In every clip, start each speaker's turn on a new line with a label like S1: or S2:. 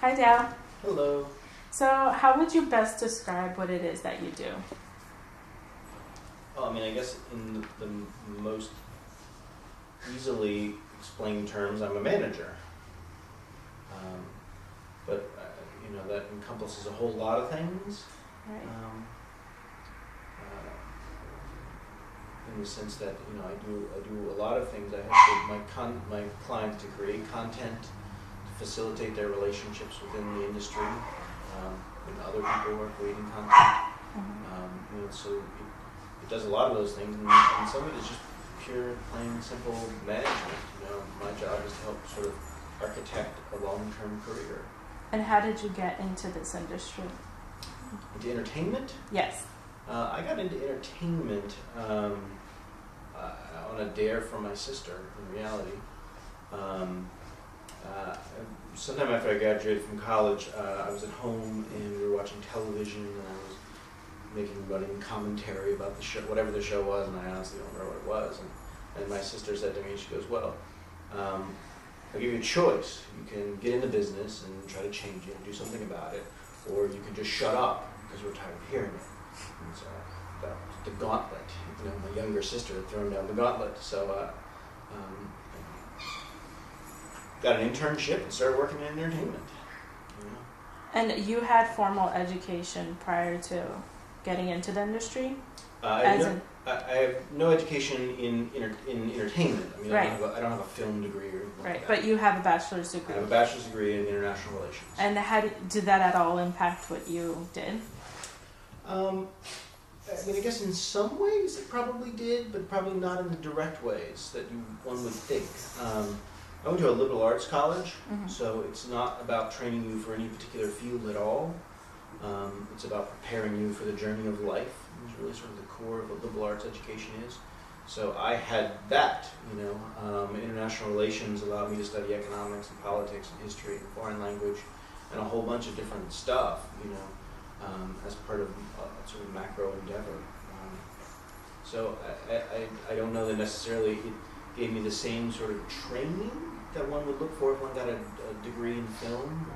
S1: Hi, Dal.
S2: Hello.
S1: So, how would you best describe what it is that you do?
S2: Well, I guess in the most easily explained terms, I'm a manager. Um, but that encompasses a whole lot of things.
S1: Right.
S2: In the sense that I do a lot of things. I help my clients to create content, to facilitate their relationships within the industry, when other people are creating content. So it does a lot of those things, and some of it is just pure, plain, simple management. My job is to help sort of architect a long-term career.
S1: And how did you get into this industry?
S2: Into entertainment?
S1: Yes.
S2: I got into entertainment on a dare from my sister, in reality. Sometime after I graduated from college, I was at home and we were watching television, and I was running commentary about the show, whatever the show was, and I honestly don't remember what it was. And my sister said to me, she goes, well, I'll give you a choice. You can get in the business and try to change it and do something about it, or you can just shut up because we're tired of hearing it. And so that was the gauntlet. My younger sister had thrown down the gauntlet. So got an internship and started working in entertainment.
S1: And you had formal education prior to getting into the industry?
S2: I have no education in entertainment.
S1: Right.
S2: I don't have a film degree or anything
S1: Right,
S2: like that.
S1: But you have a bachelor's degree.
S2: I have a bachelor's degree in international relations.
S1: And how did that at all impact what you did?
S2: I guess in some ways it probably did, but probably not in the direct ways that one would think. I went to a liberal arts college, so it's not about training you for any particular field at all. It's about preparing you for the journey of life. It's really sort of the core of what liberal arts education is. So I had that, international relations allowed me to study economics and politics and history and foreign language and a whole bunch of different stuff, as part of a sort of macro endeavor. So I don't know that necessarily it gave me the same sort of training that one would look for if one got a degree in film,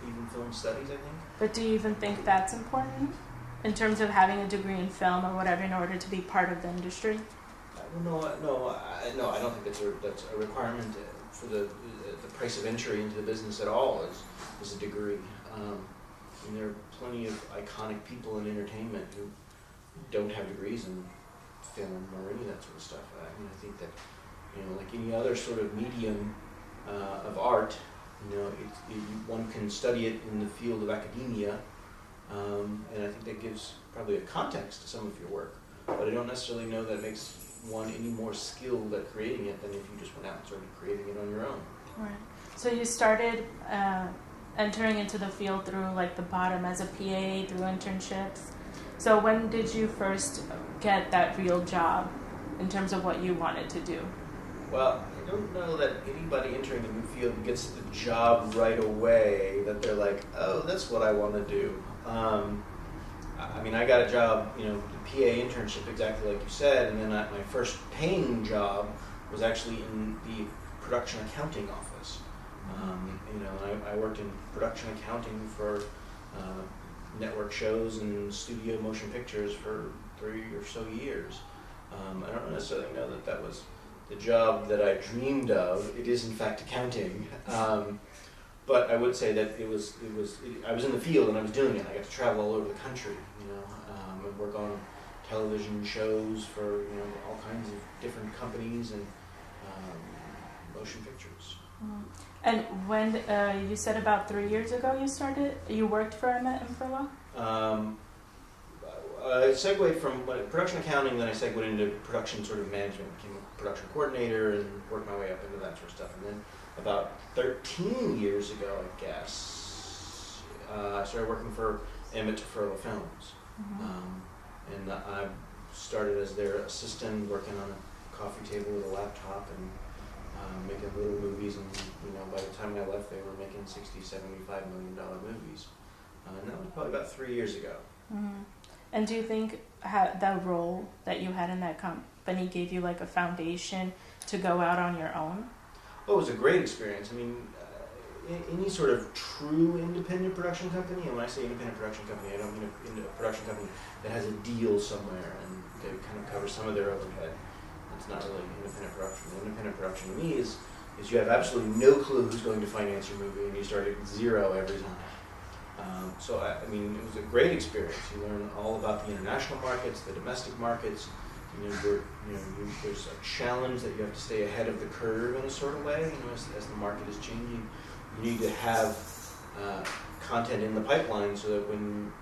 S2: even film studies, I think.
S1: But do you even think that's important in terms of having a degree in film or whatever in order to be part of the industry?
S2: No, I don't think that's a requirement for the price of entry into the business at all is a degree. There are plenty of iconic people in entertainment who don't have degrees in film or any of that sort of stuff. I think that, like any other sort of medium of art, one can study it in the field of academia, and I think that gives probably a context to some of your work. But I don't necessarily know that makes one any more skilled at creating it than if you just went out and started creating it on your own.
S1: Right. So you started entering into the field through like the bottom as a PA, through internships. So when did you first get that real job in terms of what you wanted to do?
S2: Well, I don't know that anybody entering a new field gets the job right away, that they're like, oh, that's what I want to do. I got a job, the PA internship, exactly like you said, and then my first paying job was actually in the production accounting office. I worked in production accounting for network shows and studio motion pictures for 3 or so years. I don't necessarily know that was the job that I dreamed of. It is in fact accounting, but I would say that I was in the field and I was doing it. I got to travel all over the country, and work on television shows for all kinds of different companies and motion pictures.
S1: And when you said about 3 years ago you worked for Emmett for a while?
S2: I segued from production accounting, then I segued into production sort of management, became a production coordinator and worked my way up into that sort of stuff. And then about 13 years ago, I guess, I started working for Emmett Films. And I started as their assistant, working on a coffee table with a laptop and making little movies. And by the time I left, they were making $60, $75 million movies. And that was probably about 3 years ago.
S1: And do you think that role that you had in that company gave you like a foundation to go out on your own?
S2: Oh, it was a great experience. any sort of true independent production company, and when I say independent production company, I don't mean a production company that has a deal somewhere and they kind of cover some of their overhead. It's not really independent production. Independent production to me is you have absolutely no clue who's going to finance your movie, and you start at zero every time. So I mean, it was a great experience. You learn all about the international markets, the domestic markets. There's a challenge that you have to stay ahead of the curve in a sort of way. As the market is changing, you need to have content in the pipeline so that when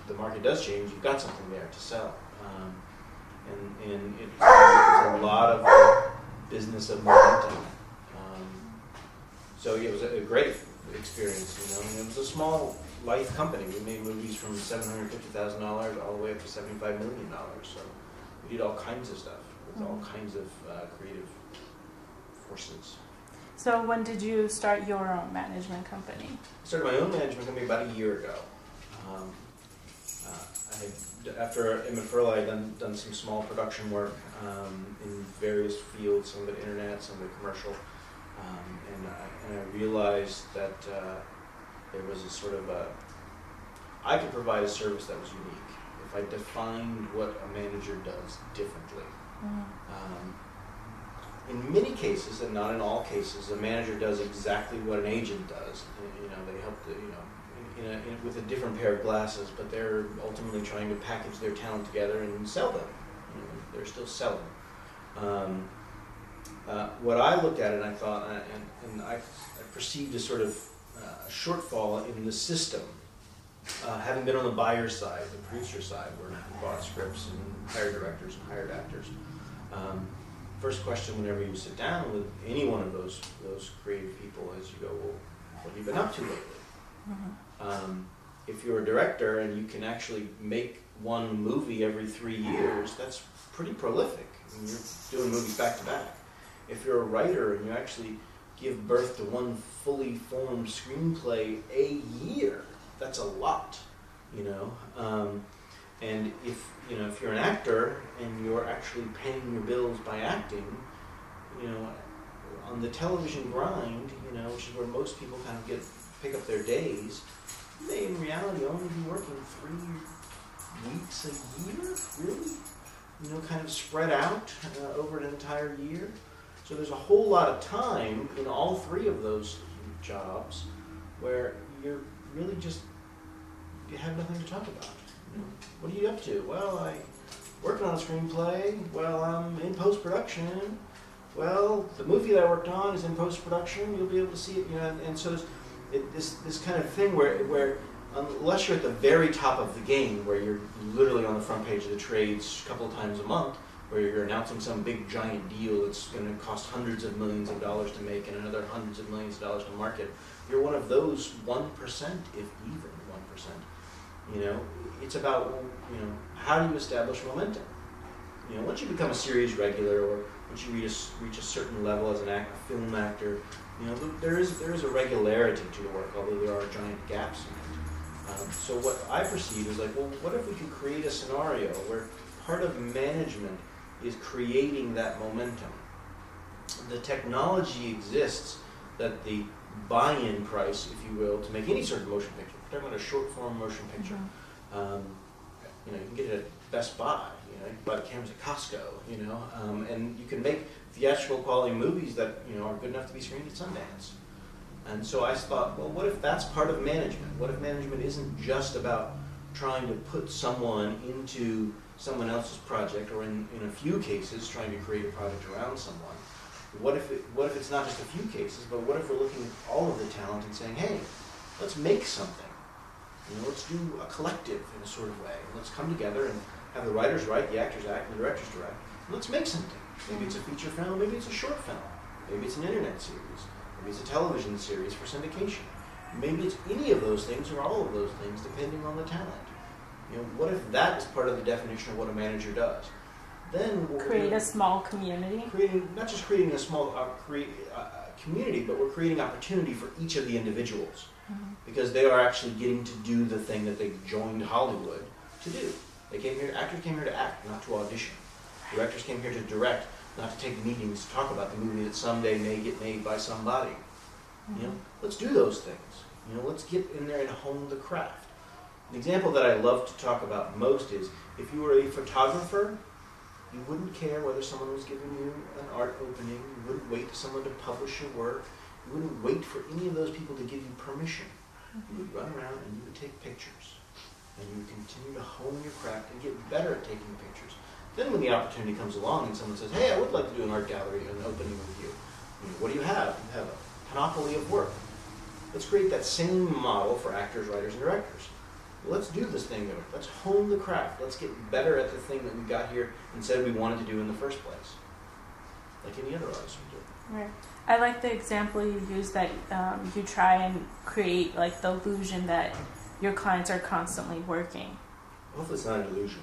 S2: the market does change, you've got something there to sell. And it's a lot of business of momentum. So it was a great experience. And it was a small life company. We made movies from $750,000 all the way up to $75 million. So we did all kinds of stuff with all kinds of creative forces.
S1: So when did you start your own management company?
S2: I started my own management company about a year ago. After M.Dal, I had done some small production work in various fields, some of it internet, some of it commercial, and I realized that there was a sort of I could provide a service that was unique if I defined what a manager does differently. In many cases, and not in all cases, a manager does exactly what an agent does. They help with a different pair of glasses, but they're ultimately trying to package their talent together and sell them. They're still selling. What I looked at, and I thought, and I perceived a sort of shortfall in the system. Having been on the buyer's side, the producer side, where we bought scripts and hired directors and hired actors. First question whenever you sit down with any one of those creative people is you go, well, what have you been up to lately? If you're a director and you can actually make one movie every 3 years, that's pretty prolific. I mean, you're doing movies back to back. If you're a writer and you actually give birth to one fully formed screenplay a year, that's a lot, and if you're an actor and you're actually paying your bills by acting, on the television grind, which is where most people kind of pick up their days, you may in reality only be working 3 weeks a year, really, kind of spread out over an entire year. So there's a whole lot of time in all 3 of those jobs where you're really you have nothing to talk about. What are you up to? Well, I working on a screenplay. Well, I'm in post-production. Well, the movie that I worked on is in post-production. You'll be able to see it, and so this kind of thing where unless you're at the very top of the game, where you're literally on the front page of the trades a couple of times a month, where you're announcing some big giant deal that's going to cost hundreds of millions of dollars to make and another hundreds of millions of dollars to market, you're one of those 1%, if even 1%. It's about, how do you establish momentum? Once you become a series regular, or once you reach a certain level as a film actor, there is a regularity to your work, although there are giant gaps in it. So what I perceive is like, well, what if we could create a scenario where part of management is creating that momentum? The technology exists that the buy-in price, if you will, to make any sort of motion picture. We're talking about a short-form motion picture. You can get it at Best Buy. You can buy the cameras at Costco. And you can make theatrical quality movies that are good enough to be screened at Sundance. And so I thought, well, what if that's part of management? What if management isn't just about trying to put someone into someone else's project, or in a few cases trying to create a project around someone? What if it's not just a few cases, but what if we're looking at all of the talent and saying, hey, let's make something. Let's do a collective in a sort of way. Let's come together and have the writers write, the actors act, and the directors direct. And let's make something. Maybe it's a feature film, maybe it's a short film. Maybe it's an internet series. Maybe it's a television series for syndication. Maybe it's any of those things or all of those things, depending on the talent. What if that is part of the definition of what a manager does? Then
S1: create a small community.
S2: Not just creating a small community, but we're creating opportunity for each of the individuals, because they are actually getting to do the thing that they joined Hollywood to do. Actors came here to act, not to audition. Directors came here to direct, not to take meetings to talk about the movie that someday may get made by somebody. You know, let's do those things. You know, let's get in there and hone the craft. An example that I love to talk about most is if you were a photographer, you wouldn't care whether someone was giving you an art opening. You wouldn't wait for someone to publish your work. You wouldn't wait for any of those people to give you permission. You would run around and you would take pictures. And you would continue to hone your craft and get better at taking pictures. Then when the opportunity comes along and someone says, hey, I would like to do an art gallery, an opening with you. You know, what do you have? You have a panoply of work. Let's create that same model for actors, writers, and directors. Let's do this thing. Let's hone the craft. Let's get better at the thing that we got here and said we wanted to do in the first place. Like any other artist would do.
S1: Right. I like the example you used that you try and create like the illusion that your clients are constantly working.
S2: Hopefully it's not an illusion.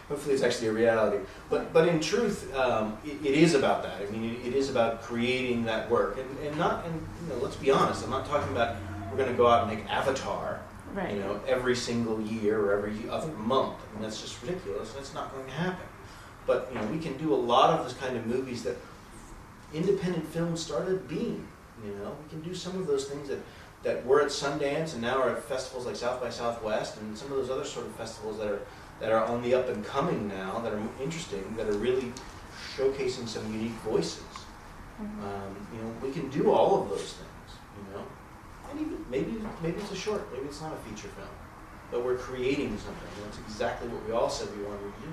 S2: Hopefully it's actually a reality. But in truth, it is about that. I mean, it is about creating that work. And you know, let's be honest, I'm not talking about we're going to go out and make Avatar,
S1: right,
S2: you know, every single year or every other month. I mean, that's just ridiculous. That's not going to happen. But, you know, we can do a lot of this kind of movies that independent films started being. You know, we can do some of those things that were at Sundance and now are at festivals like South by Southwest and some of those other sort of festivals that are on the up and coming now, that are interesting, that are really showcasing some unique voices. Mm-hmm. You know, we can do all of those things, you know. And even maybe it's a short, maybe it's not a feature film, but we're creating something. That's exactly what we all said we wanted to do.